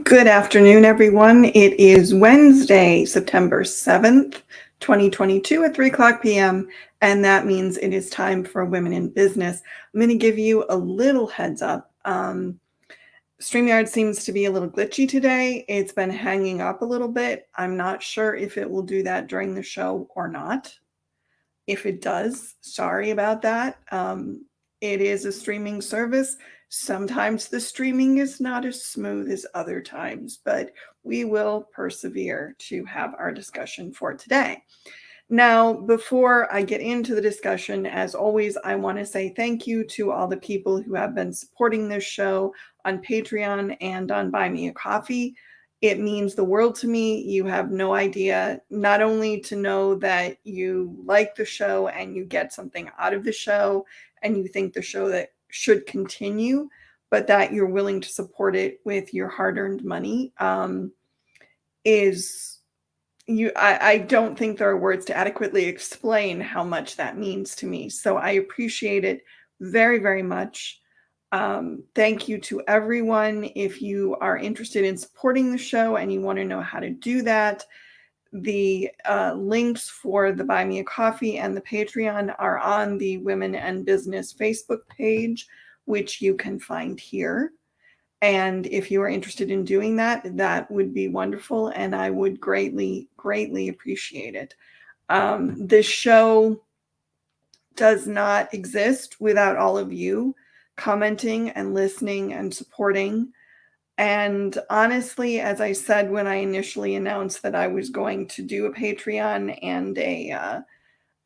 Good afternoon, everyone. It is Wednesday, September 7th, 2022 at 3 o'clock p.m., and that means it is time for Women in Business. I'm going to give you a little heads up. StreamYard seems to be a little glitchy today. It's been hanging up a little bit. I'm not sure if it will do that during the show or not. If it does, sorry about that. It is a streaming service. Sometimes the streaming is not as smooth as other times, but we will persevere to have our discussion for today. Now, before I get into the discussion, as always, I want to say thank you to all the people who have been supporting this show on Patreon and on Buy Me a Coffee. It means the world to me. You have no idea, not only to know that you like the show and you get something out of the show and you think the show that should continue, but that you're willing to support it with your hard-earned money. I don't think there are words to adequately explain how much that means to me. So I appreciate it very, very much. Thank you to everyone. If you are interested in supporting the show and you want to know how to do that, the links for the Buy Me a Coffee and the Patreon are on the Women and Business Facebook page, which you can find here. And if you are interested in doing that, that would be wonderful, and I would greatly, greatly appreciate it. This show does not exist without all of you commenting and listening and supporting. And honestly, as I said when I initially announced that I was going to do a Patreon and a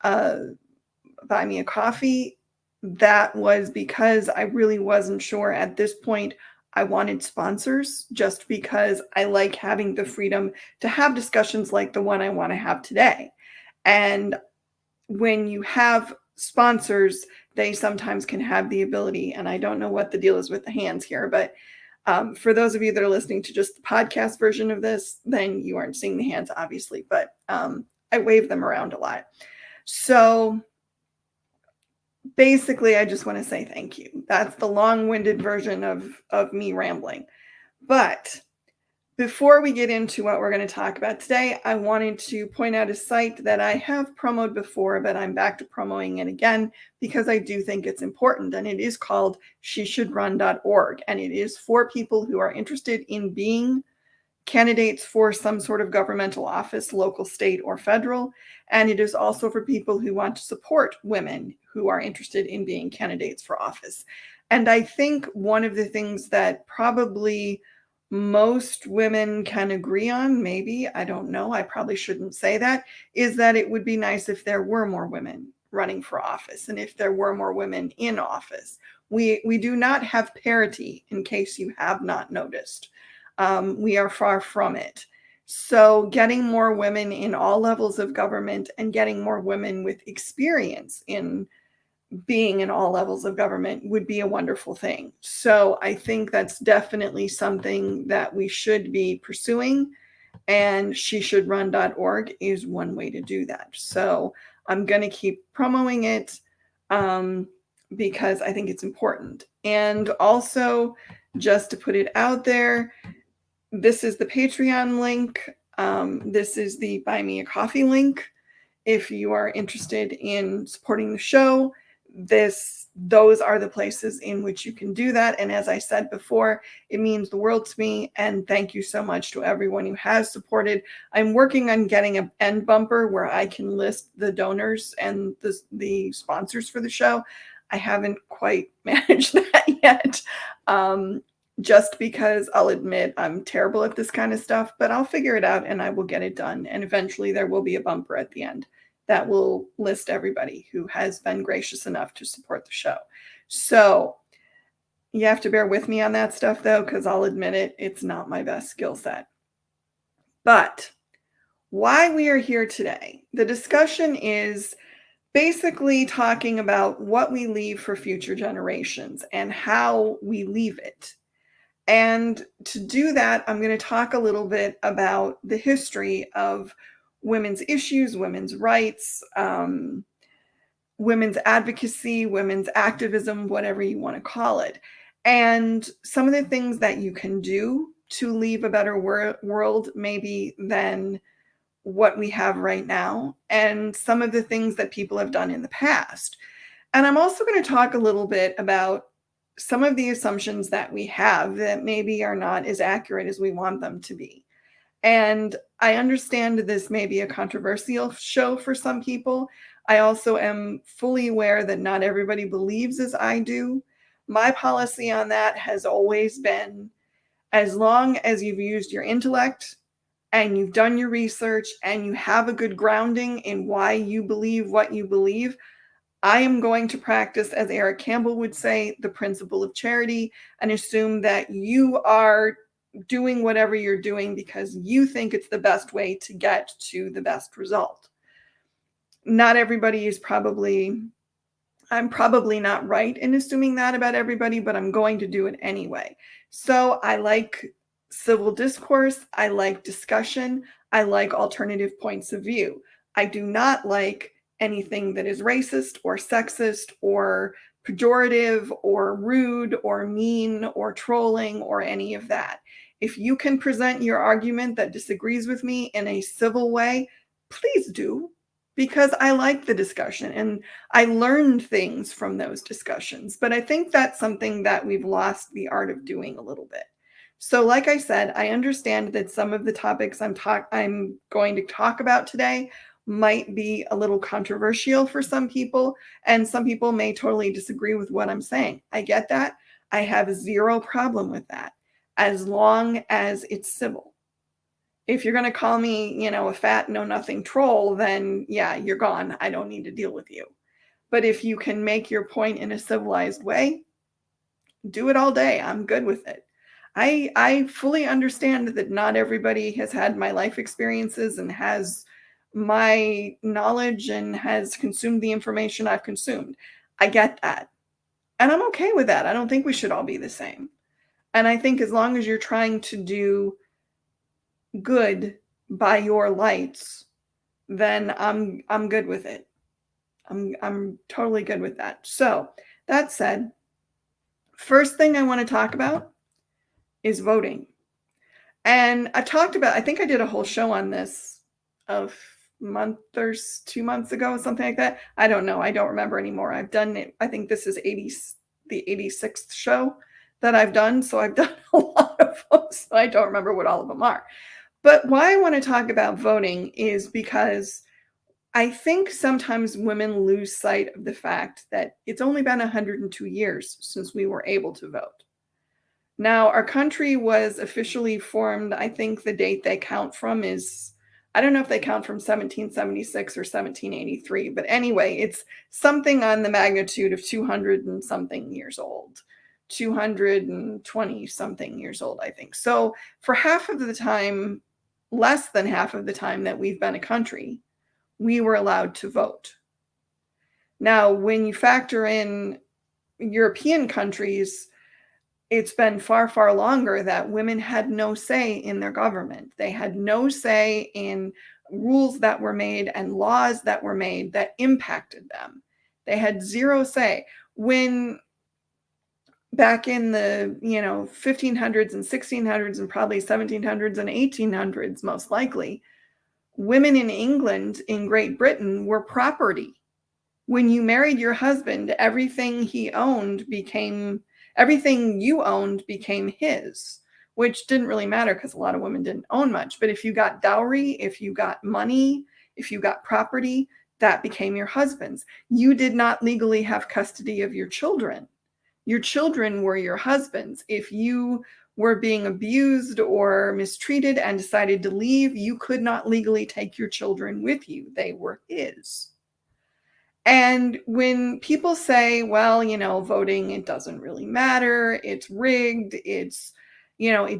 Buy Me a Coffee, that was because I really wasn't sure at this point. I wanted sponsors just because I like having the freedom to have discussions like the one I want to have today. And when you have sponsors, they sometimes can have the ability, and I don't know what the deal is with the hands here, but for those of you that are listening to just the podcast version of this, then you aren't seeing the hands, obviously, but I wave them around a lot. So basically, I just want to say thank you. That's the long-winded version of me rambling. But before we get into what we're going to talk about today, I wanted to point out a site that I have promoted before, but I'm back to promoting it again because I do think it's important. And it is called sheshouldrun.org. And it is for people who are interested in being candidates for some sort of governmental office, local, state, or federal. And it is also for people who want to support women who are interested in being candidates for office. And I think one of the things that probably most women can agree on, maybe, I don't know, I probably shouldn't say that, is that it would be nice if there were more women running for office and if there were more women in office. We do not have parity, in case you have not noticed. We are far from it. So getting more women in all levels of government and getting more women with experience in being in all levels of government would be a wonderful thing. So I think that's definitely something that we should be pursuing, and sheshouldrun.org is one way to do that. So I'm going to keep promoting it because I think it's important. And also, just to put it out there, this is the Patreon link. This is the Buy Me a Coffee link. If you are interested in supporting the show, those are the places in which you can do that. And as I said before, it means the world to me. And thank you so much to everyone who has supported. I'm working on getting an end bumper where I can list the donors and the sponsors for the show. I haven't quite managed that yet. Just because I'll admit I'm terrible at this kind of stuff, but I'll figure it out and I will get it done. And eventually there will be a bumper at the end that will list everybody who has been gracious enough to support the show. So you have to bear with me on that stuff, though, because I'll admit it, it's not my best skill set. But why we are here today, the discussion is basically talking about what we leave for future generations and how we leave it. And to do that, I'm going to talk a little bit about the history of women's issues, women's rights, women's advocacy, women's activism, whatever you want to call it. And some of the things that you can do to leave a better world, maybe than what we have right now, and some of the things that people have done in the past. And I'm also going to talk a little bit about some of the assumptions that we have that maybe are not as accurate as we want them to be. And I understand this may be a controversial show for some people. I also am fully aware that not everybody believes as I do. My policy on that has always been, as long as you've used your intellect and you've done your research and you have a good grounding in why you believe what you believe, I am going to practice, as Eric Campbell would say, the principle of charity, and assume that you are doing whatever you're doing because you think it's the best way to get to the best result. Not everybody is I'm probably not right in assuming that about everybody, but I'm going to do it anyway. So I like civil discourse. I like discussion. I like alternative points of view. I do not like anything that is racist or sexist or pejorative or rude or mean or trolling or any of that. If you can present your argument that disagrees with me in a civil way, please do, because I like the discussion and I learned things from those discussions. But I think that's something that we've lost the art of doing a little bit. So like I said, I understand that some of the topics I'm going to talk about today might be a little controversial for some people, and some people may totally disagree with what I'm saying. I get that. I have zero problem with that, as long as it's civil. If you're going to call me, a fat, know-nothing troll, then yeah, you're gone. I don't need to deal with you. But if you can make your point in a civilized way, do it all day. I'm good with it. I fully understand that not everybody has had my life experiences and has my knowledge and has consumed the information I've consumed. I get that. And I'm okay with that. I don't think we should all be the same. And I think as long as you're trying to do good by your lights, then I'm good with it. I'm totally good with that. So that said, first thing I want to talk about is voting. And I think I did a whole show on this a month or 2 months ago, something like that. I don't know. I don't remember anymore. I've done it. I think this is the 86th show that I've done. So I've done a lot of them. So I don't remember what all of them are. But why I want to talk about voting is because I think sometimes women lose sight of the fact that it's only been 102 years since we were able to vote. Now, our country was officially formed, I think the date they count from is, I don't know if they count from 1776 or 1783, but anyway, it's something on the magnitude of 200 and something years old, 220 something years old, I think. So for half of the time, less than half of the time that we've been a country, we were allowed to vote. Now, when you factor in European countries, it's been far, far longer that women had no say in their government. They had no say in rules that were made and laws that were made that impacted them. They had zero say. When back in the 1500s and 1600s and probably 1700s and 1800s, most likely, women in England, in Great Britain, were property. When you married your husband, everything you owned became his, which didn't really matter because a lot of women didn't own much. But if you got dowry, if you got money, if you got property, that became your husband's. You did not legally have custody of your children. Your children were your husband's. If you were being abused or mistreated and decided to leave, you could not legally take your children with you. They were his. And when people say, well, voting, it doesn't really matter, it's rigged, it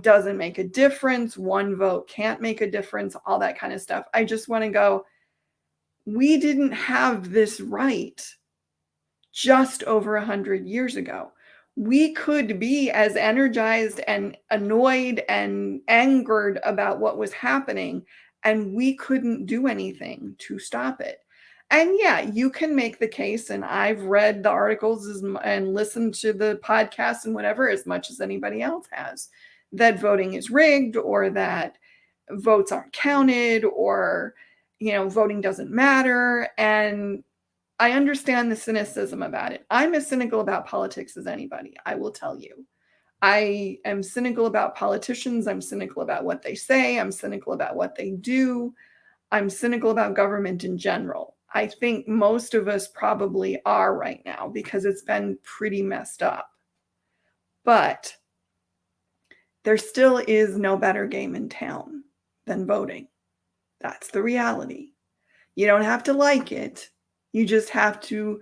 doesn't make a difference, one vote can't make a difference, all that kind of stuff, I just want to go, we didn't have this right just over 100 years ago. We could be as energized and annoyed and angered about what was happening, and we couldn't do anything to stop it. And yeah, you can make the case, and I've read the articles and listened to the podcasts and whatever as much as anybody else has, that voting is rigged, or that votes aren't counted, or voting doesn't matter. And I understand the cynicism about it. I'm as cynical about politics as anybody, I will tell you. I am cynical about politicians. I'm cynical about what they say. I'm cynical about what they do. I'm cynical about government in general. I think most of us probably are right now because it's been pretty messed up. But there still is no better game in town than voting. That's the reality. You don't have to like it. You just have to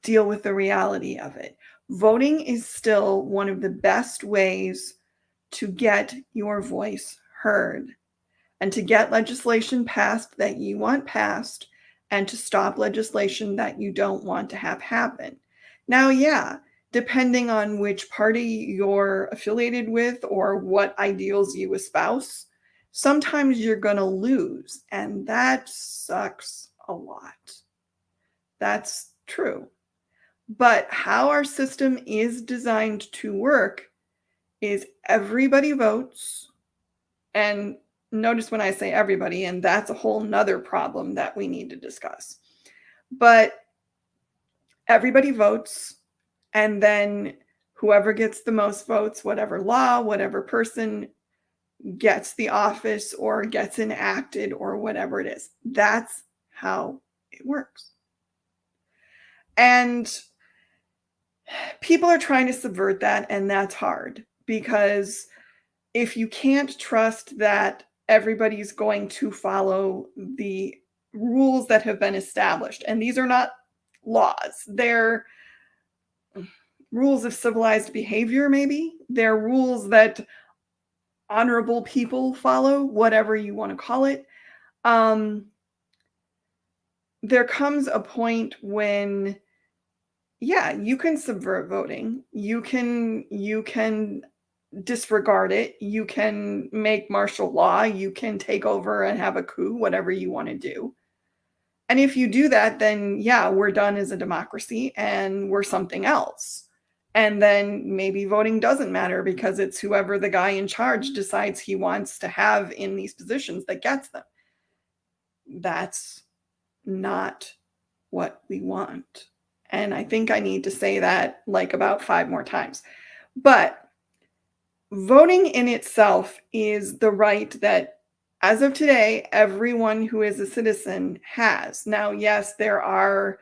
deal with the reality of it. Voting is still one of the best ways to get your voice heard and to get legislation passed that you want passed and to stop legislation that you don't want to have happen. Now, yeah, depending on which party you're affiliated with or what ideals you espouse, sometimes you're going to lose, and that sucks a lot. That's true. But how our system is designed to work is everybody votes. And notice when I say everybody, and that's a whole nother problem that we need to discuss. But everybody votes, and then whoever gets the most votes, whatever law, whatever person gets the office or gets enacted or whatever it is. That's how it works. And people are trying to subvert that, and that's hard because if you can't trust that everybody's going to follow the rules that have been established, and these are not laws, they're rules of civilized behavior, maybe. They're rules that honorable people follow, whatever you want to call it. There comes a point when, yeah, you can subvert voting. You can disregard it. You can make martial law. You can take over and have a coup, whatever you want to do. And if you do that, then yeah, we're done as a democracy and we're something else. And then maybe voting doesn't matter because it's whoever the guy in charge decides he wants to have in these positions that gets them. That's not what we want. And I think I need to say that like about 5 more times. But voting in itself is the right that, as of today, everyone who is a citizen has. Now, yes, there are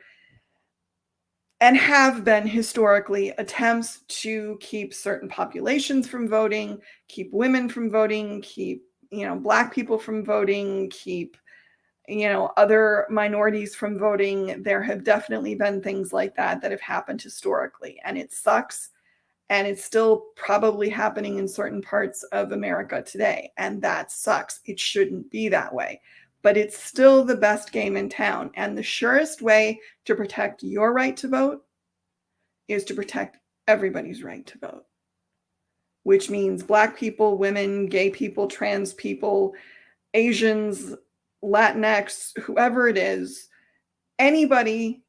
and have been historically attempts to keep certain populations from voting, keep women from voting, keep, Black people from voting, keep, other minorities from voting. There have definitely been things like that have happened historically, and it sucks. And it's still probably happening in certain parts of America today. And that sucks. It shouldn't be that way. But it's still the best game in town. And the surest way to protect your right to vote is to protect everybody's right to vote, which means Black people, women, gay people, trans people, Asians, Latinx, whoever it is, anybody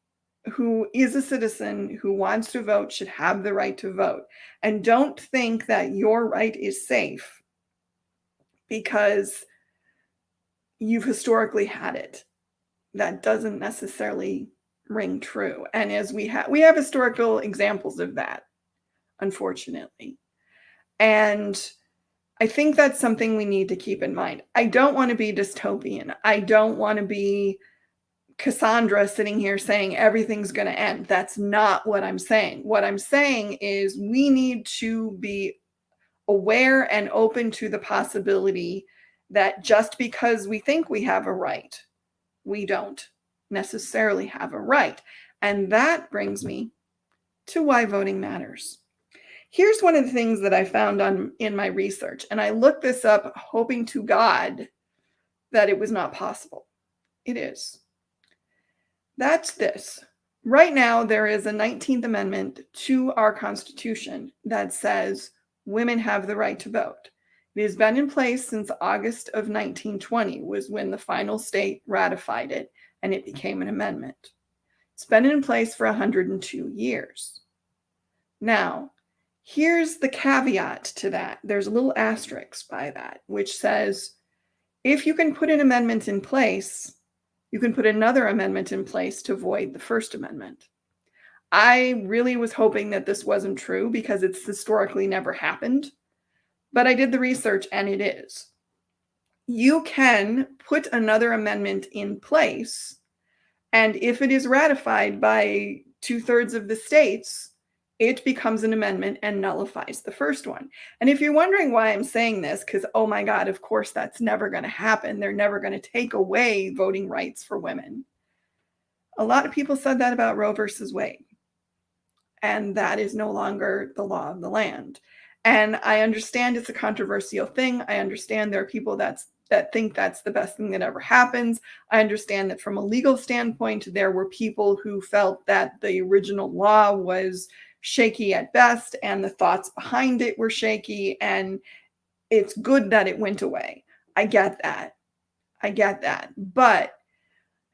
who is a citizen who wants to vote should have the right to vote. And don't think that your right is safe because you've historically had it. That doesn't necessarily ring true. And as we have historical examples of that, unfortunately. And I think that's something we need to keep in mind. I don't want to be dystopian. I don't want to be Cassandra sitting here saying everything's going to end. That's not what I'm saying. What I'm saying is we need to be aware and open to the possibility that just because we think we have a right, we don't necessarily have a right. And that brings me to why voting matters. Here's one of the things that I found in my research, and I looked this up hoping to God that it was not possible. It is. That's this. Right now, there is a 19th Amendment to our Constitution that says women have the right to vote. It has been in place since August of 1920, was when the final state ratified it and it became an amendment. It's been in place for 102 years. Now, here's the caveat to that. There's a little asterisk by that, which says if you can put an amendment in place, you can put another amendment in place to void the First Amendment. I really was hoping that this wasn't true because it's historically never happened, but I did the research and it is. You can put another amendment in place, and if it is ratified by 2/3 of the states, it becomes an amendment and nullifies the first one. And if you're wondering why I'm saying this, because, oh my God, of course, that's never going to happen. They're never going to take away voting rights for women. A lot of people said that about Roe versus Wade. And that is no longer the law of the land. And I understand it's a controversial thing. I understand there are people that think that's the best thing that ever happens. I understand that from a legal standpoint, there were people who felt that the original law was shaky at best and the thoughts behind it were shaky, and it's good that it went away. I get that. But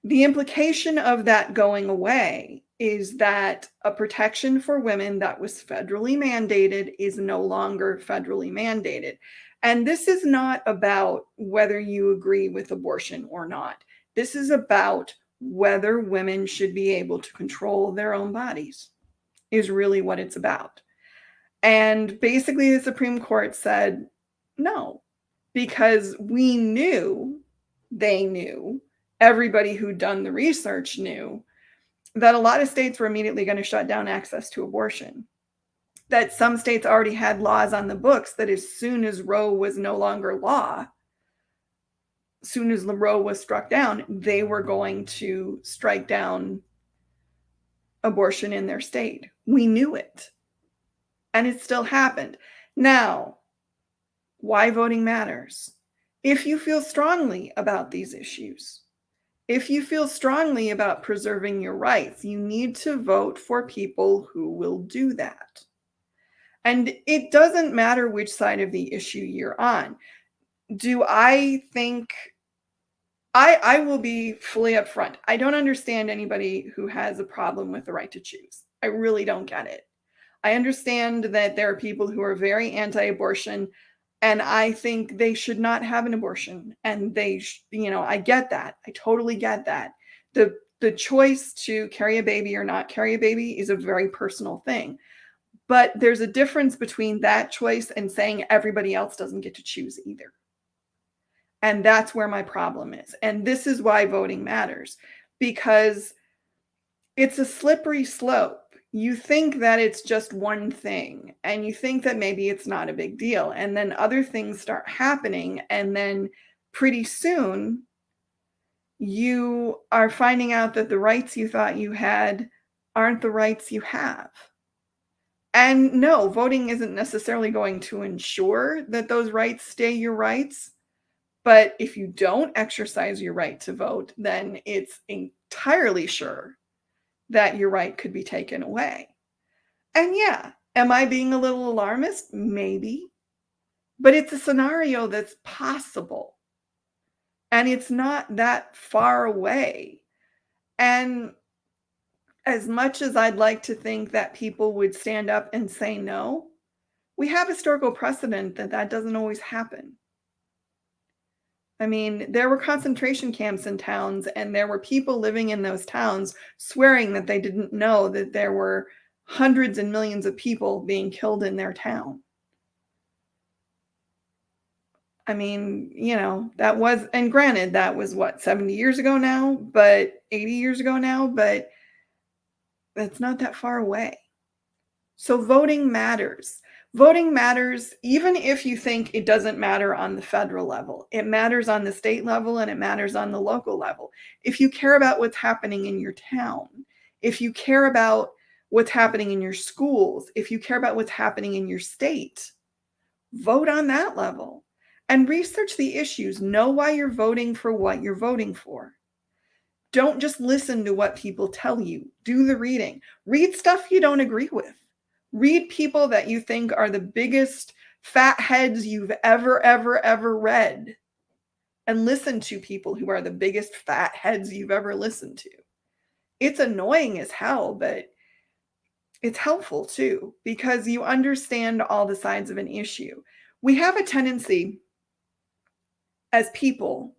the implication of that going away is that a protection for women that was federally mandated is no longer federally mandated. And this is not about whether you agree with abortion or not. This is about whether women should be able to control their own bodies, is really what it's about. And basically, the Supreme Court said no, because we knew, they knew, everybody who'd done the research knew that a lot of states were immediately going to shut down access to abortion. That some states already had laws on the books that as soon as Roe was no longer law, as soon as Roe was struck down, they were going to strike down abortion in their state. We knew it. And it still happened. Now, why voting matters? If you feel strongly about these issues, if you feel strongly about preserving your rights, you need to vote for people who will do that. And it doesn't matter which side of the issue you're on. Do I think, I will be fully upfront. I don't understand anybody who has a problem with the right to choose. I really don't get it. I understand that there are people who are very anti-abortion, and I think they should not have an abortion. And I get that. I totally get that. The choice to carry a baby or not carry a baby is a very personal thing. But there's a difference between that choice and saying everybody else doesn't get to choose either. And that's where my problem is. And this is why voting matters, because it's a slippery slope. You think that it's just one thing, and you think that maybe it's not a big deal. And then other things start happening. And then pretty soon you are finding out that the rights you thought you had aren't the rights you have. And no, voting isn't necessarily going to ensure that those rights stay your rights. But if you don't exercise your right to vote, then it's entirely sure that your right could be taken away. And yeah, am I being a little alarmist? Maybe. But it's a scenario that's possible. And it's not that far away. And as much as I'd like to think that people would stand up and say no, we have historical precedent that that doesn't always happen. I mean, there were concentration camps in towns, and there were people living in those towns swearing that they didn't know that there were hundreds and millions of people being killed in their town. I mean, that was, and granted, that was what, 70 years ago now, but 80 years ago now, but that's not that far away. So voting matters. Voting matters even if you think it doesn't matter on the federal level. It matters on the state level, and it matters on the local level. If you care about what's happening in your town, if you care about what's happening in your schools, if you care about what's happening in your state, vote on that level and research the issues. Know why you're voting for what you're voting for. Don't just listen to what people tell you. Do the reading. Read stuff you don't agree with. Read people that you think are the biggest fat heads you've ever read. And listen to people who are the biggest fat heads you've ever listened to. It's annoying as hell, but it's helpful too, because you understand all the sides of an issue. We have a tendency as people,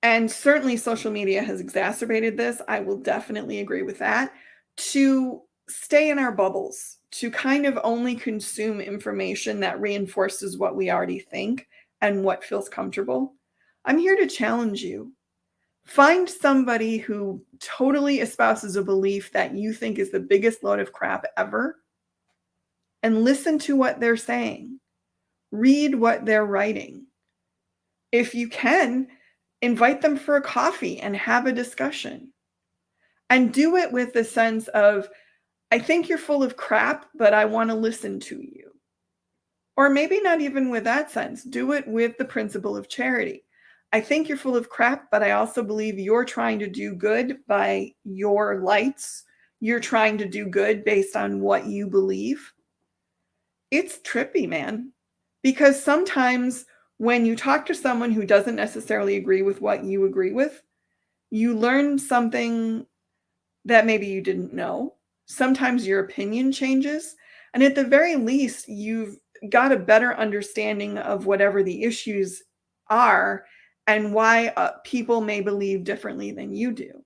and certainly social media has exacerbated this, I will definitely agree with that, to stay in our bubbles, to kind of only consume information that reinforces what we already think and what feels comfortable. I'm here to challenge you. Find somebody who totally espouses a belief that you think is the biggest load of crap ever and listen to what they're saying. Read what they're writing. If you can, invite them for a coffee and have a discussion. And do it with the sense of, I think you're full of crap, but I want to listen to you. Or maybe not even with that sense. Do it with the principle of charity. I think you're full of crap, but I also believe you're trying to do good by your lights. You're trying to do good based on what you believe. It's trippy, man. Because sometimes when you talk to someone who doesn't necessarily agree with what you agree with, you learn something that maybe you didn't know. Sometimes your opinion changes. And at the very least, you've got a better understanding of whatever the issues are and why people may believe differently than you do.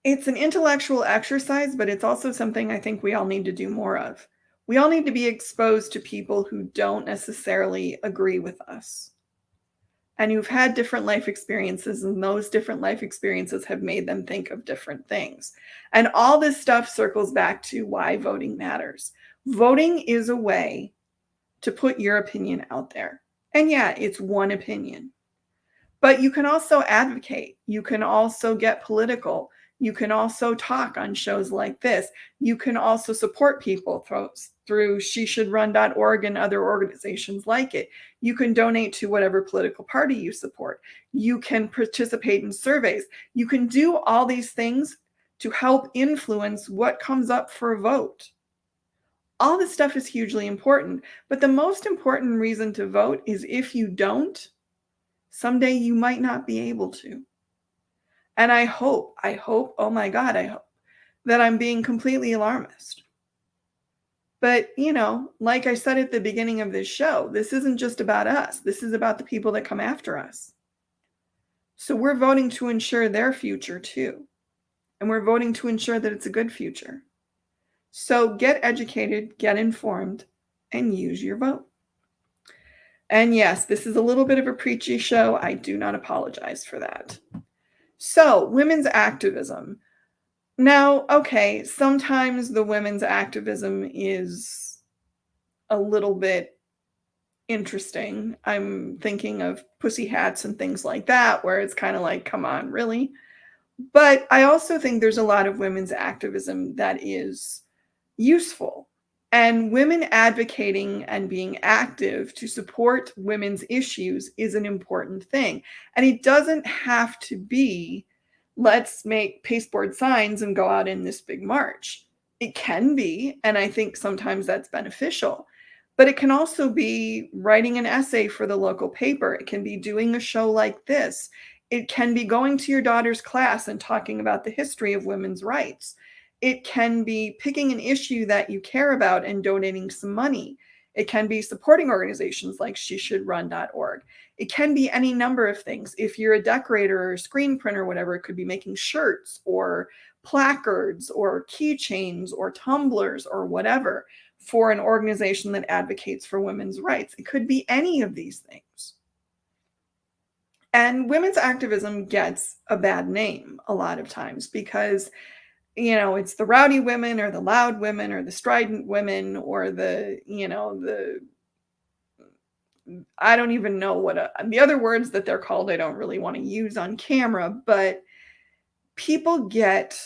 It's an intellectual exercise, but it's also something I think we all need to do more of. We all need to be exposed to people who don't necessarily agree with us and who've had different life experiences, and those different life experiences have made them think of different things. And all this stuff circles back to why voting matters. Voting is a way to put your opinion out there. And yeah, it's one opinion. But you can also advocate. You can also get political. You can also talk on shows like this. You can also support people through SheShouldRun.org and other organizations like it. You can donate to whatever political party you support. You can participate in surveys. You can do all these things to help influence what comes up for a vote. All this stuff is hugely important, but the most important reason to vote is if you don't, someday you might not be able to. And I hope, oh my God, I hope that I'm being completely alarmist. But, like I said at the beginning of this show, this isn't just about us. This is about the people that come after us. So we're voting to ensure their future too. And we're voting to ensure that it's a good future. So get educated, get informed, and use your vote. And yes, this is a little bit of a preachy show. I do not apologize for that. So, women's activism. Now, okay, sometimes the women's activism is a little bit interesting. I'm thinking of pussy hats and things like that, where it's kind of like, come on, really? But I also think there's a lot of women's activism that is useful. And women advocating and being active to support women's issues is an important thing. And it doesn't have to be, let's make pasteboard signs and go out in this big march. It can be, and I think sometimes that's beneficial. But it can also be writing an essay for the local paper. It can be doing a show like this. It can be going to your daughter's class and talking about the history of women's rights. It can be picking an issue that you care about and donating some money. It can be supporting organizations like SheShouldRun.org. It can be any number of things. If you're a decorator or a screen printer or whatever, it could be making shirts or placards or keychains or tumblers or whatever for an organization that advocates for women's rights. It could be any of these things. And women's activism gets a bad name a lot of times because it's the rowdy women or the loud women or the strident women or I don't even know what the other words that they're called. I don't really want to use on camera, but people get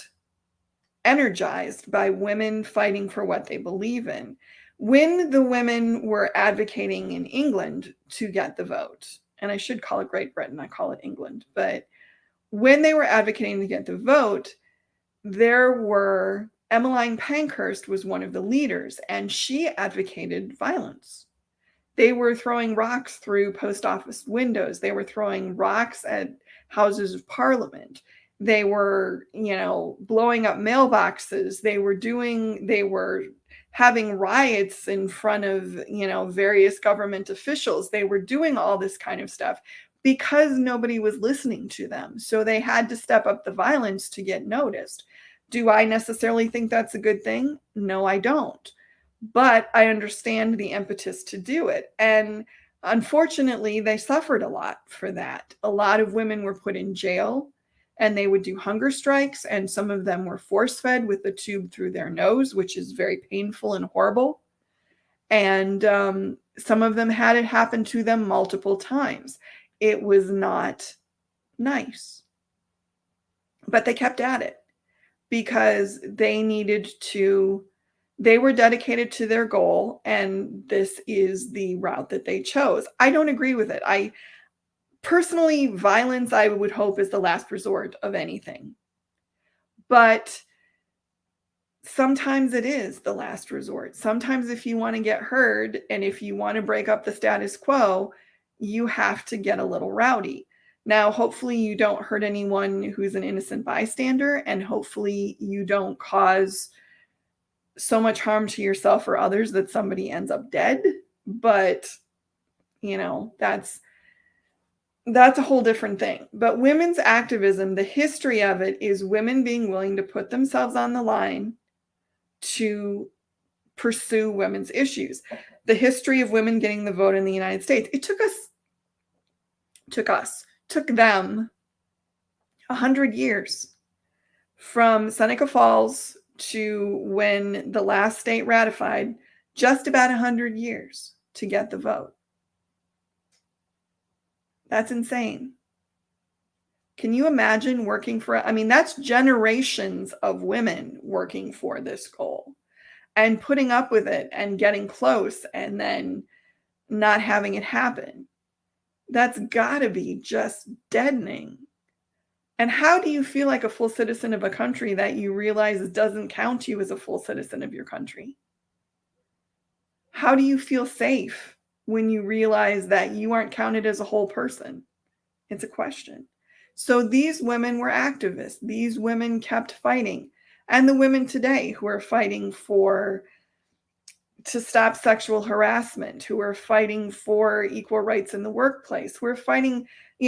energized by women fighting for what they believe in. When the women were advocating in England to get the vote, and I should call it Great Britain, I call it England, but when they were advocating to get the vote, there were Emmeline Pankhurst was one of the leaders, and she advocated violence. They were throwing rocks through post office windows. They were throwing rocks at houses of parliament. They were, blowing up mailboxes. They were having riots in front of, various government officials. They were doing all this kind of stuff because nobody was listening to them. So they had to step up the violence to get noticed. Do I necessarily think that's a good thing? No, I don't. But I understand the impetus to do it. And unfortunately, they suffered a lot for that. A lot of women were put in jail and they would do hunger strikes. And some of them were force fed with a tube through their nose, which is very painful and horrible. And some of them had it happen to them multiple times. It was not nice. But they kept at it because they were dedicated to their goal, and this is the route that they chose. I don't agree with it. Personally, violence, I would hope, is the last resort of anything. But sometimes it is the last resort. Sometimes if you want to get heard and if you want to break up the status quo, you have to get a little rowdy. Now, hopefully you don't hurt anyone who's an innocent bystander, and hopefully you don't cause so much harm to yourself or others that somebody ends up dead. But, that's a whole different thing. But women's activism, the history of it is women being willing to put themselves on the them to pursue women's issues. The history of women getting the vote in the United States, it took them 100 years from Seneca Falls to when the last state ratified, just about 100 years to get the vote. That's insane. Can you imagine working that's generations of women working for this goal and putting up with it and getting close and then not having it happen. That's gotta be just deadening. And how do you feel like a full citizen of a country that you realize doesn't count you as a full citizen of your country? How do you feel safe when you realize that you aren't counted as a whole person? It's a question. So these women were activists. These women kept fighting. And the women today who are fighting to stop sexual harassment, who are fighting for equal rights in the workplace, who are fighting,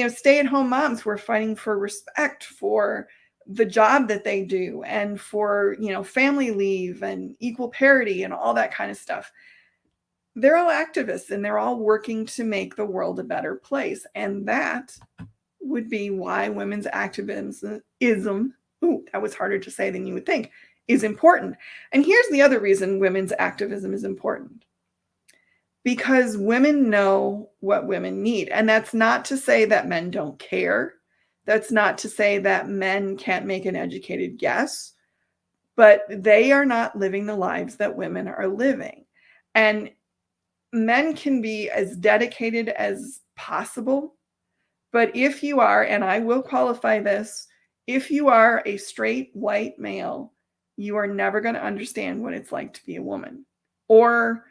stay-at-home moms who are fighting for respect for the job that they do and for, family leave and equal parity and all that kind of stuff. They're all activists and they're all working to make the world a better place. And that would be why women's activism, that was harder to say than you would think, is important. And here's the other reason women's activism is important. Because women know what women need. And that's not to say that men don't care. That's not to say that men can't make an educated guess. But they are not living the lives that women are living. And men can be as dedicated as possible. But if you are, and I will qualify this, if you are a straight white male, you are never going to understand what it's like to be a woman or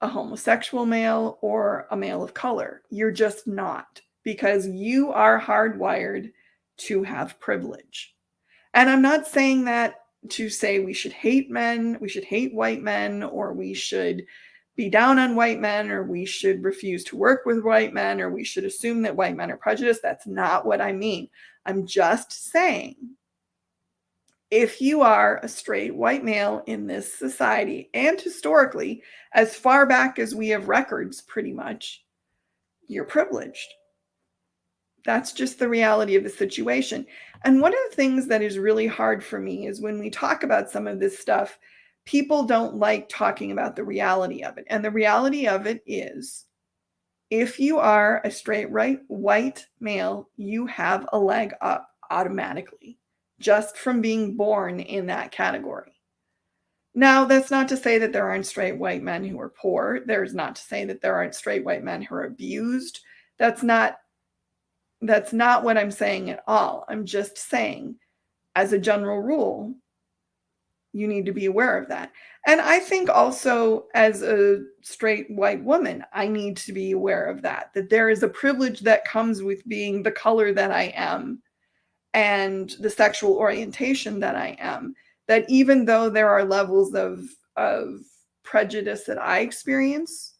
a homosexual male or a male of color. You're just not, because you are hardwired to have privilege. And I'm not saying that to say we should hate men, we should hate white men, or we should be down on white men, or we should refuse to work with white men, or we should assume that white men are prejudiced. That's not what I mean. I'm just saying, if you are a straight white male in this society, and historically, as far back as we have records, pretty much, you're privileged. That's just the reality of the situation. And one of the things that is really hard for me is when we talk about some of this stuff, people don't like talking about the reality of it. And the reality of it is, if you are a straight white male, you have a leg up automatically, just from being born in that category. Now, that's not to say that there aren't straight white men who are poor. There's not to say that there aren't straight white men who are abused. That's not That's not what I'm saying at all. I'm just saying, as a general rule, you need to be aware of that. And I think also, as a straight white woman, I need to be aware of that, that there is a privilege that comes with being the color that I am and the sexual orientation that I am, that even though there are levels of prejudice that I experience,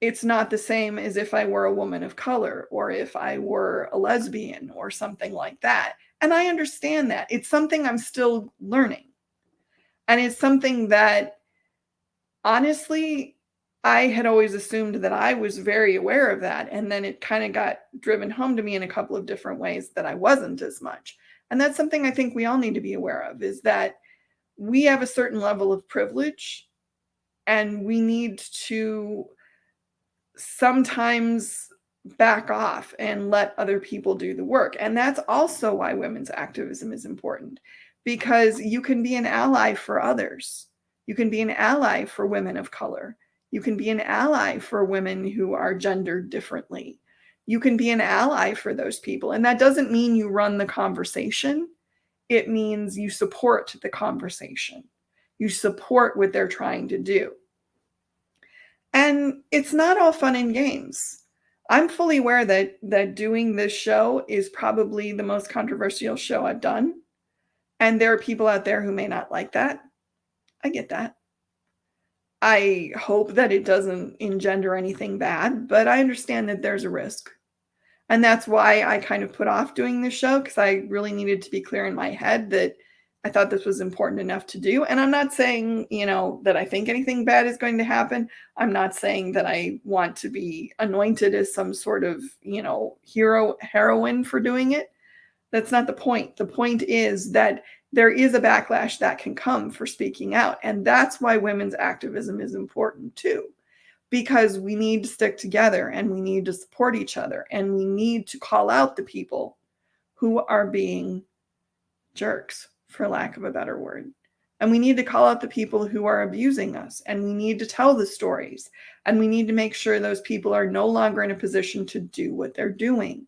it's not the same as if I were a woman of color or if I were a lesbian or something like that. And I understand that. It's something I'm still learning. And it's something that, honestly, I had always assumed that I was very aware of that. And then it kind of got driven home to me in a couple of different ways that I wasn't as much. And that's something I think we all need to be aware of, is that we have a certain level of privilege and we need to sometimes back off and let other people do the work. And that's also why women's activism is important, because you can be an ally for others. You can be an ally for women of color. You can be an ally for women who are gendered differently. You can be an ally for those people. And that doesn't mean you run the conversation. It means you support the conversation. You support what they're trying to do. And it's not all fun and games. I'm fully aware that doing this show is probably the most controversial show I've done. And there are people out there who may not like that. I get that. I hope that it doesn't engender anything bad, but I understand that there's a risk. And that's why I kind of put off doing this show, because I really needed to be clear in my head that I thought this was important enough to do. And I'm not saying, that I think anything bad is going to happen. I'm not saying that I want to be anointed as some sort of, heroine for doing it. That's not the point. The point is that there is a backlash that can come for speaking out. And that's why women's activism is important too, because we need to stick together and we need to support each other and we need to call out the people who are being jerks, for lack of a better word. And we need to call out the people who are abusing us, and we need to tell the stories, and we need to make sure those people are no longer in a position to do what they're doing.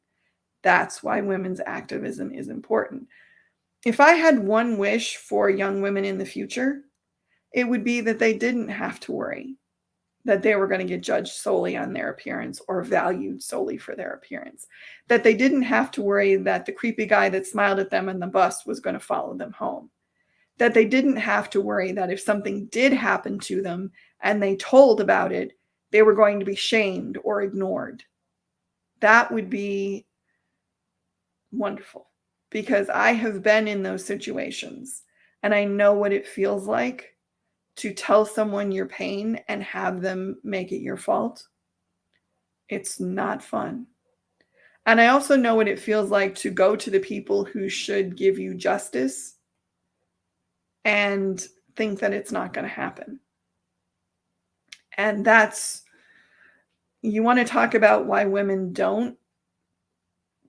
That's why women's activism is important. If I had one wish for young women in the future, it would be that they didn't have to worry that they were going to get judged solely on their appearance or valued solely for their appearance. That they didn't have to worry that the creepy guy that smiled at them on the bus was going to follow them home. That they didn't have to worry that if something did happen to them and they told about it, they were going to be shamed or ignored. That would be wonderful, because I have been in those situations and I know what it feels like to tell someone your pain and have them make it your fault. It's not fun. And I also know what it feels like to go to the people who should give you justice and think that it's not going to happen. And you want to talk about why women don't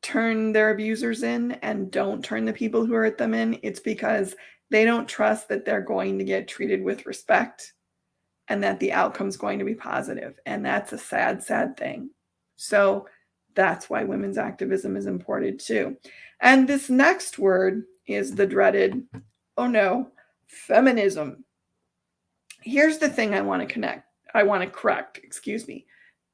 turn their abusers in and don't turn the people who hurt them in. It's because they don't trust that they're going to get treated with respect and that the outcome's going to be positive. And that's a sad, sad thing. So that's why women's activism is important too. And this next word is the dreaded, feminism. Here's the thing I want to correct,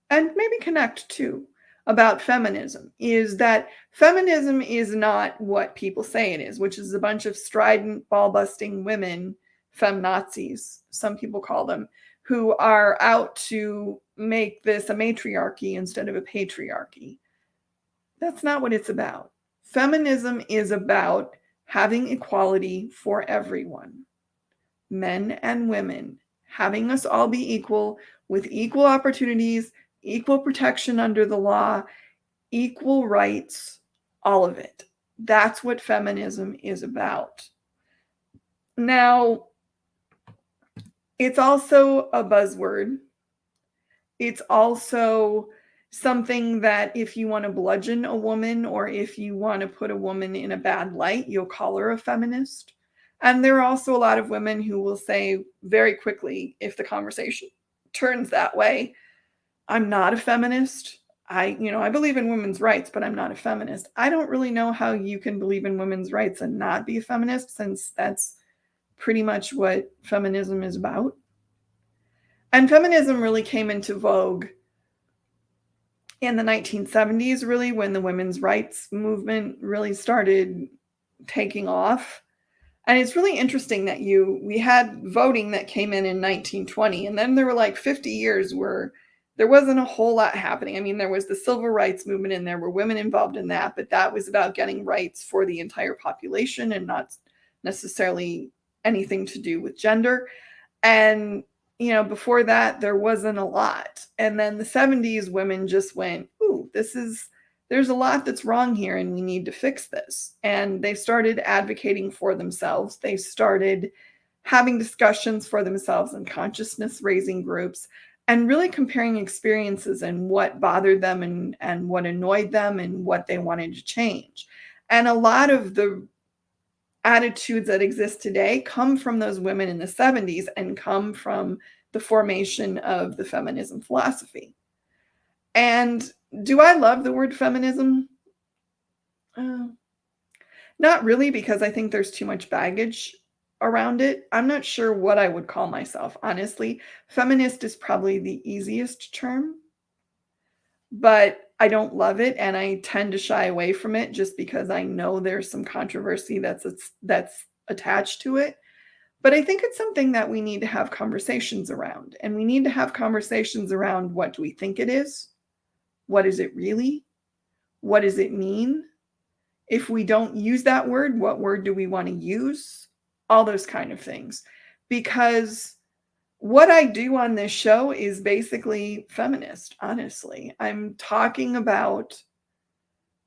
and maybe connect to about feminism, is that feminism is not what people say it is, which is a bunch of strident, ball-busting women, feminazis, some people call them, who are out to make this a matriarchy instead of a patriarchy. That's not what it's about. Feminism is about having equality for everyone, men and women, having us all be equal with equal opportunities, equal protection under the law, equal rights, all of it. That's what feminism is about. Now, it's also a buzzword. It's also something that if you want to bludgeon a woman or if you want to put a woman in a bad light, you'll call her a feminist. And there are also a lot of women who will say very quickly, if the conversation turns that way, I'm not a feminist. I believe in women's rights, but I'm not a feminist. I don't really know how you can believe in women's rights and not be a feminist, since that's pretty much what feminism is about. And feminism really came into vogue in the 1970s, really, when the women's rights movement really started taking off. And it's really interesting that we had voting that came in 1920, and then there were like 50 years where there wasn't a whole lot happening. I mean, there was the civil rights movement and there were women involved in that, but that was about getting rights for the entire population and not necessarily anything to do with gender. And before that, there wasn't a lot. And then the 70s, women just went, ooh, there's a lot that's wrong here and we need to fix this. And they started advocating for themselves. They started having discussions for themselves in consciousness raising groups and really comparing experiences and what bothered them and what annoyed them and what they wanted to change. And a lot of the attitudes that exist today come from those women in the 70s and come from the formation of the feminism philosophy. And do I love the word feminism? Not really, because I think there's too much baggage around it. I'm not sure what I would call myself, honestly. Feminist is probably the easiest term, but I don't love it, and I tend to shy away from it just because I know there's some controversy that's attached to it. But I think it's something that we need to have conversations around, and we need to have conversations around, what do we think it is? What is it really? What does it mean? If we don't use that word, what word do we want to use? All those kind of things. Because what I do on this show is basically feminist, honestly. I'm talking about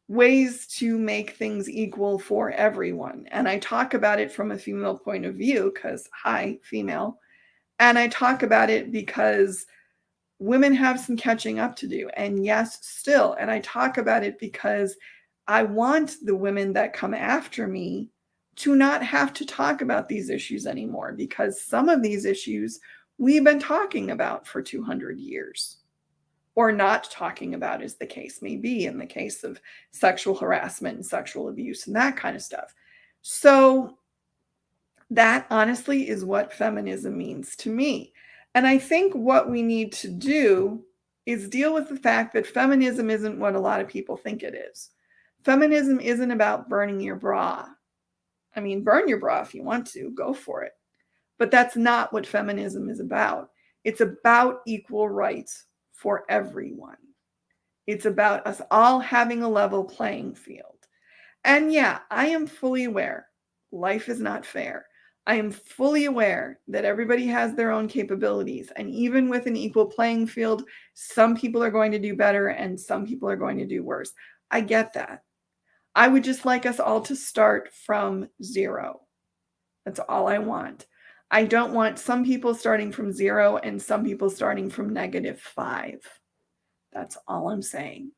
ways to make things equal for everyone. And I talk about it from a female point of view because, hi, female. And I talk about it because women have some catching up to do. And yes, still. And I talk about it because I want the women that come after me to not have to talk about these issues anymore, because some of these issues we've been talking about for 200 years, or not talking about, as the case may be, in the case of sexual harassment and sexual abuse and that kind of stuff. So that honestly is what feminism means to me. And I think what we need to do is deal with the fact that feminism isn't what a lot of people think it is. Feminism isn't about burning your bra. I mean, burn your bra if you want to, go for it. But that's not what feminism is about. It's about equal rights for everyone. It's about us all having a level playing field. And yeah, I am fully aware life is not fair. I am fully aware that everybody has their own capabilities. And even with an equal playing field, some people are going to do better and some people are going to do worse. I get that. I would just like us all to start from zero. That's all I want. I don't want some people starting from 0 and some people starting from -5. That's all I'm saying.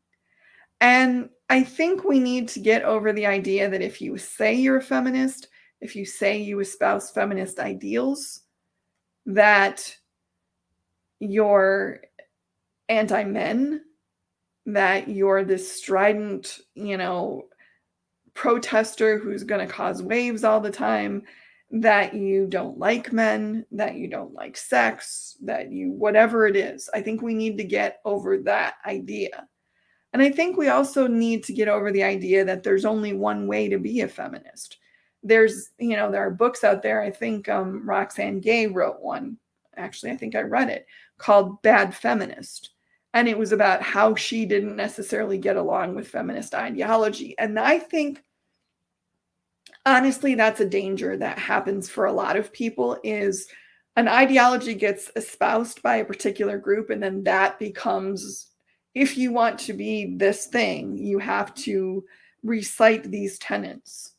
And I think we need to get over the idea that if you say you're a feminist, if you say you espouse feminist ideals, that you're anti-men, that you're this strident, protester who's going to cause waves all the time, that you don't like men, that you don't like sex, that you, whatever it is. I think we need to get over that idea. And I think we also need to get over the idea that there's only one way to be a feminist. There are books out there. I think Roxane Gay wrote one. Actually, I think I read it, called Bad Feminist. And it was about how she didn't necessarily get along with feminist ideology. And I think, honestly, that's a danger that happens for a lot of people, is an ideology gets espoused by a particular group, and then that becomes, if you want to be this thing, you have to recite these tenets.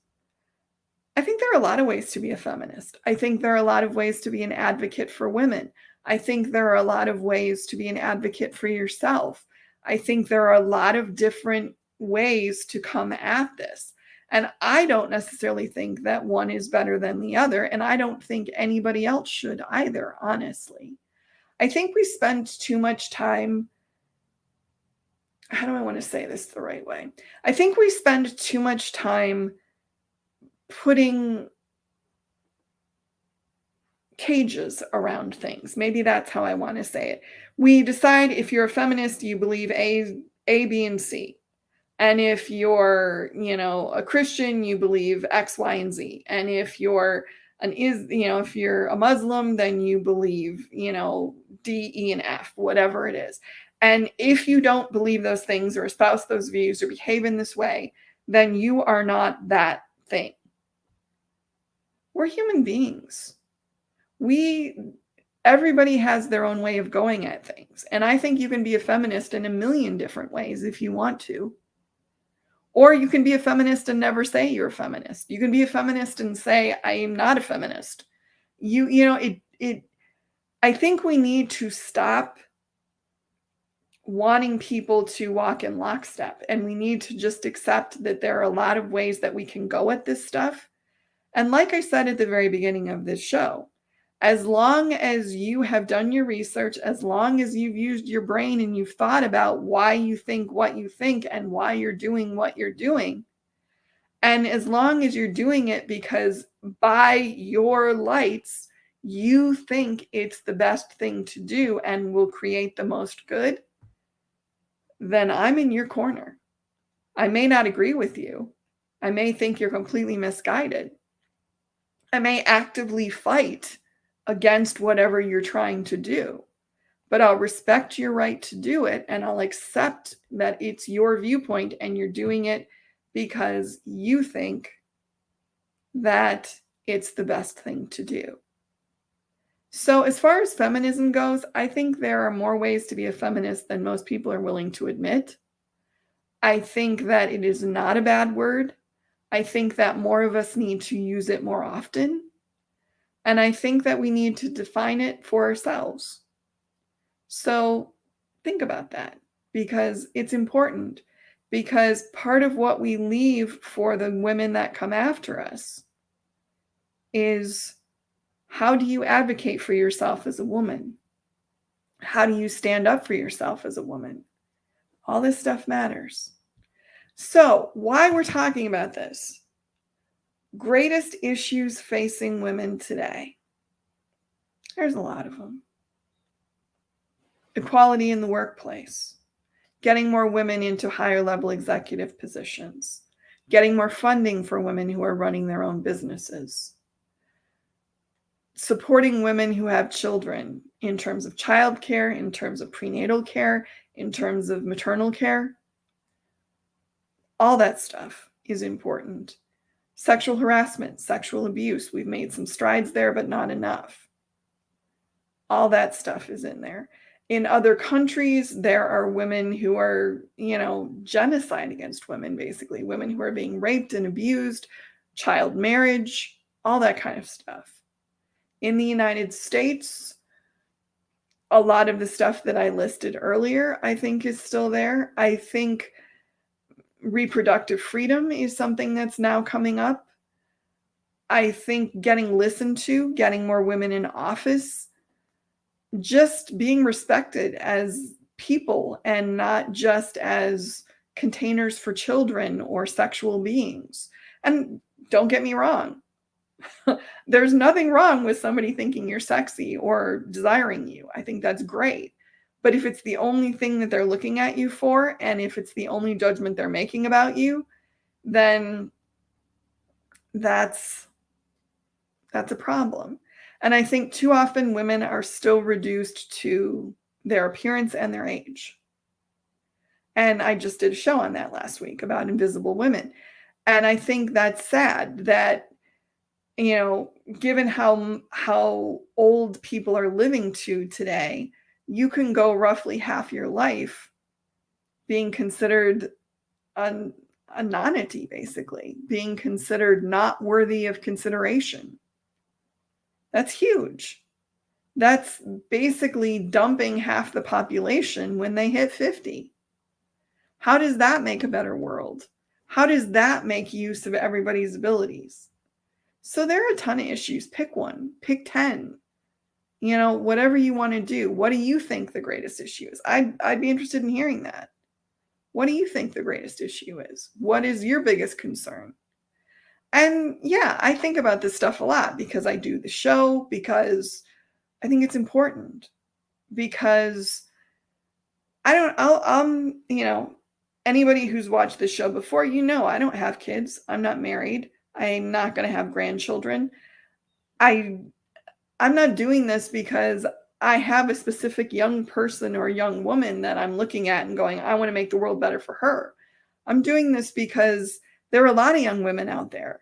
I think there are a lot of ways to be a feminist. I think there are a lot of ways to be an advocate for women. I think there are a lot of ways to be an advocate for yourself. I think there are a lot of different ways to come at this. And I don't necessarily think that one is better than the other. And I don't think anybody else should either, honestly. I think we spend too much time how do I want to say this the right way? I think we spend too much time putting cages around things. Maybe that's how I want to say it. We decide if you're a feminist, you believe A, B, and C. And if you're, a Christian, you believe X, Y, and Z. And if you're if you're a Muslim, then you believe, D, E, and F, whatever it is. And if you don't believe those things or espouse those views or behave in this way, then you are not that thing. We're human beings. Everybody has their own way of going at things. And I think you can be a feminist in a million different ways if you want to. Or you can be a feminist and never say you're a feminist. You can be a feminist and say, I am not a feminist. I think we need to stop wanting people to walk in lockstep. And we need to just accept that there are a lot of ways that we can go at this stuff. And like I said at the very beginning of this show, as long as you have done your research, as long as you've used your brain and you've thought about why you think what you think and why you're doing what you're doing, and as long as you're doing it because by your lights, you think it's the best thing to do and will create the most good, then I'm in your corner. I may not agree with you. I may think you're completely misguided. I may actively fight against whatever you're trying to do, but I'll respect your right to do it, and I'll accept that it's your viewpoint and you're doing it because you think that it's the best thing to do. So as far as feminism goes, I think there are more ways to be a feminist than most people are willing to admit. I think that it is not a bad word. I think that more of us need to use it more often. And I think that we need to define it for ourselves. So think about that, because it's important, because part of what we leave for the women that come after us is, how do you advocate for yourself as a woman? How do you stand up for yourself as a woman? All this stuff matters. So why we're talking about this: greatest issues facing women today. There's a lot of them. Equality in the workplace, getting more women into higher level executive positions, getting more funding for women who are running their own businesses, supporting women who have children in terms of childcare, in terms of prenatal care, in terms of maternal care. All that stuff is important. Sexual harassment, sexual abuse, we've made some strides there, but not enough. All that stuff is in there. In other countries, there are women who are, genocide against women, basically. Women who are being raped and abused, child marriage, all that kind of stuff. In the United States, a lot of the stuff that I listed earlier, I think, is still there. I think reproductive freedom is something that's now coming up. I think getting listened to, getting more women in office, just being respected as people and not just as containers for children or sexual beings. And don't get me wrong, there's nothing wrong with somebody thinking you're sexy or desiring you. I think that's great. But if it's the only thing that they're looking at you for, and if it's the only judgment they're making about you, then that's a problem. And I think too often women are still reduced to their appearance and their age. And I just did a show on that last week about invisible women. And I think that's sad that, given how old people are living to today, you can go roughly half your life being considered a nonentity, basically, being considered not worthy of consideration. That's huge. That's basically dumping half the population when they hit 50. How does that make a better world? How does that make use of everybody's abilities? So there are a ton of issues. Pick one, pick 10, whatever you want to do. What do you think the greatest issue is? I'd be interested in hearing that. What do you think the greatest issue is? What is your biggest concern? And yeah, I think about this stuff a lot because I do the show, because I think it's important, because anybody who's watched this show before, I don't have kids. I'm not married. I'm not going to have grandchildren. I'm not doing this because I have a specific young person or young woman that I'm looking at and going, I want to make the world better for her. I'm doing this because there are a lot of young women out there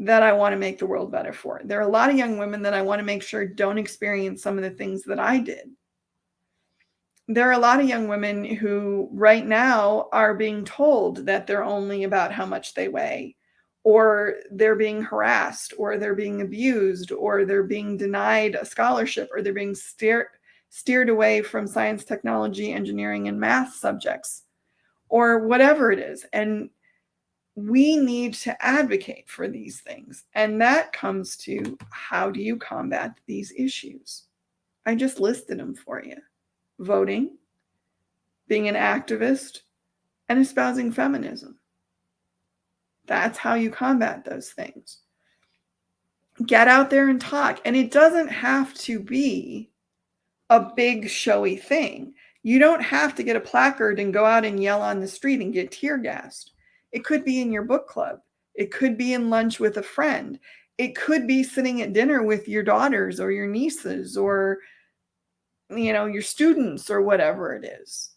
that I want to make the world better for. There are a lot of young women that I want to make sure don't experience some of the things that I did. There are a lot of young women who right now are being told that they're only about how much they weigh, or they're being harassed, or they're being abused, or they're being denied a scholarship, or they're being steered away from science, technology, engineering, and math subjects, or whatever it is. And we need to advocate for these things. And that comes to, how do you combat these issues? I just listed them for you. Voting, being an activist, and espousing feminism. That's how you combat those things. Get out there and talk. And it doesn't have to be a big showy thing. You don't have to get a placard and go out and yell on the street and get tear gassed. It could be in your book club. It could be in lunch with a friend. It could be sitting at dinner with your daughters or your nieces or your students or whatever it is.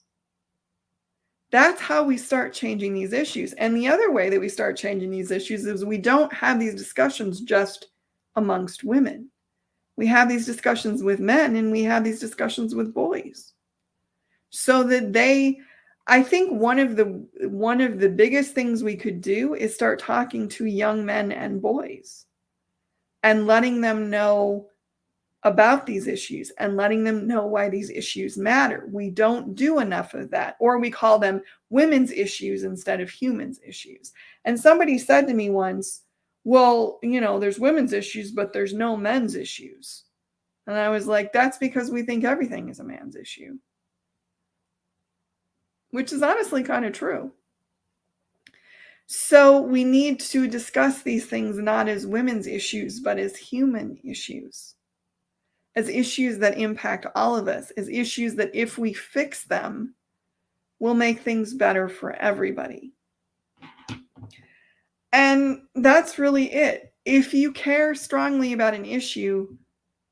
That's how we start changing these issues. And the other way that we start changing these issues is we don't have these discussions just amongst women. We have these discussions with men, and we have these discussions with boys. So that I think one of the biggest things we could do is start talking to young men and boys and letting them know about these issues and letting them know why these issues matter. We don't do enough of that, or we call them women's issues instead of humans' issues. And somebody said to me once, well, there's women's issues, but there's no men's issues. And I was like, that's because we think everything is a man's issue, which is honestly kind of true. So we need to discuss these things not as women's issues, but as human issues. As issues that impact all of us, as issues that if we fix them, will make things better for everybody. And that's really it. If you care strongly about an issue,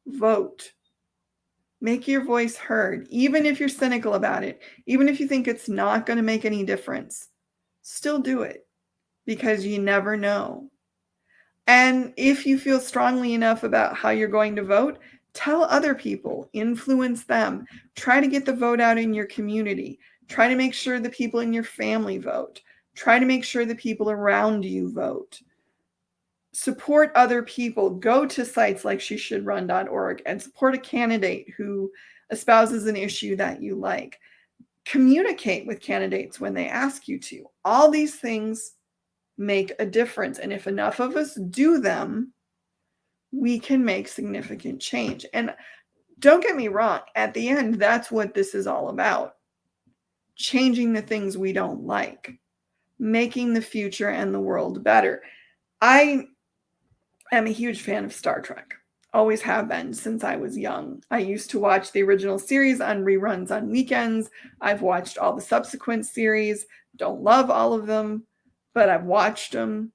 vote. Make your voice heard, even if you're cynical about it, even if you think it's not going to make any difference. Still do it, because you never know. And if you feel strongly enough about how you're going to vote, tell other people, influence them, try to get the vote out in your community, try to make sure the people in your family vote, try to make sure the people around you vote. Support other people. Go to sites like sheshouldrun.org and support a candidate who espouses an issue that you like. Communicate with candidates when they ask you to. All these things make a difference. And if enough of us do them, we can make significant change. And don't get me wrong, at the end, that's what this is all about. Changing the things we don't like, making the future and the world better. I am a huge fan of Star Trek. Always have been since I was young. I used to watch the original series on reruns on weekends. I've watched all the subsequent series. Don't love all of them, but I've watched them.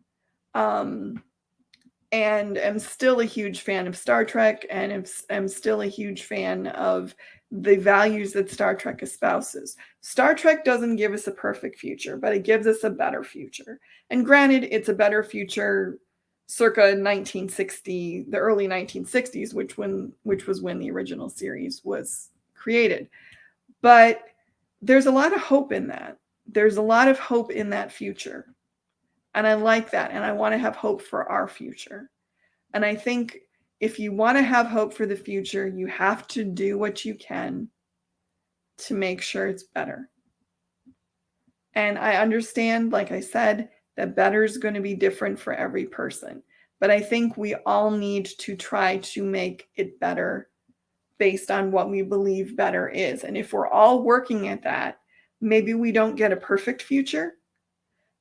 And am still a huge fan of Star Trek, and am still a huge fan of the values that Star Trek espouses. Star Trek doesn't give us a perfect future, but it gives us a better future. And granted, it's a better future circa 1960, the early 1960s, which was when the original series was created. But there's a lot of hope in that. There's a lot of hope in that future. And I like that. And I want to have hope for our future. And I think if you want to have hope for the future, you have to do what you can to make sure it's better. And I understand, like I said, that better is going to be different for every person. But I think we all need to try to make it better based on what we believe better is. And if we're all working at that, Maybe we don't get a perfect future,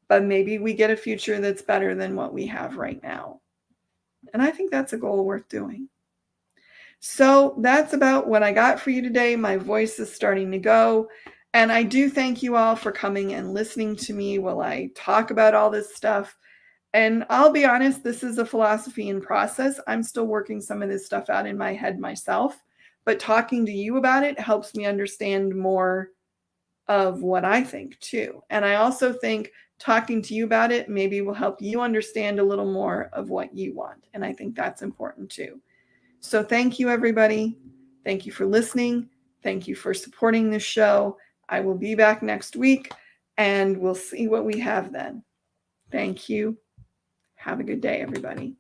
but maybe we get a future that's better than what we have right now. And I think that's a goal worth doing. So that's about what I got for you today. My voice is starting to go. And I do thank you all for coming and listening to me while I talk about all this stuff. And I'll be honest, this is a philosophy in process. I'm still working some of this stuff out in my head myself, but talking to you about it helps me understand more of what I think too. And I also think talking to you about it maybe will help you understand a little more of what you want. And I think that's important too. So thank you, everybody. Thank you for listening. Thank you for supporting this show. I will be back next week and we'll see what we have then. Thank you. Have a good day, everybody.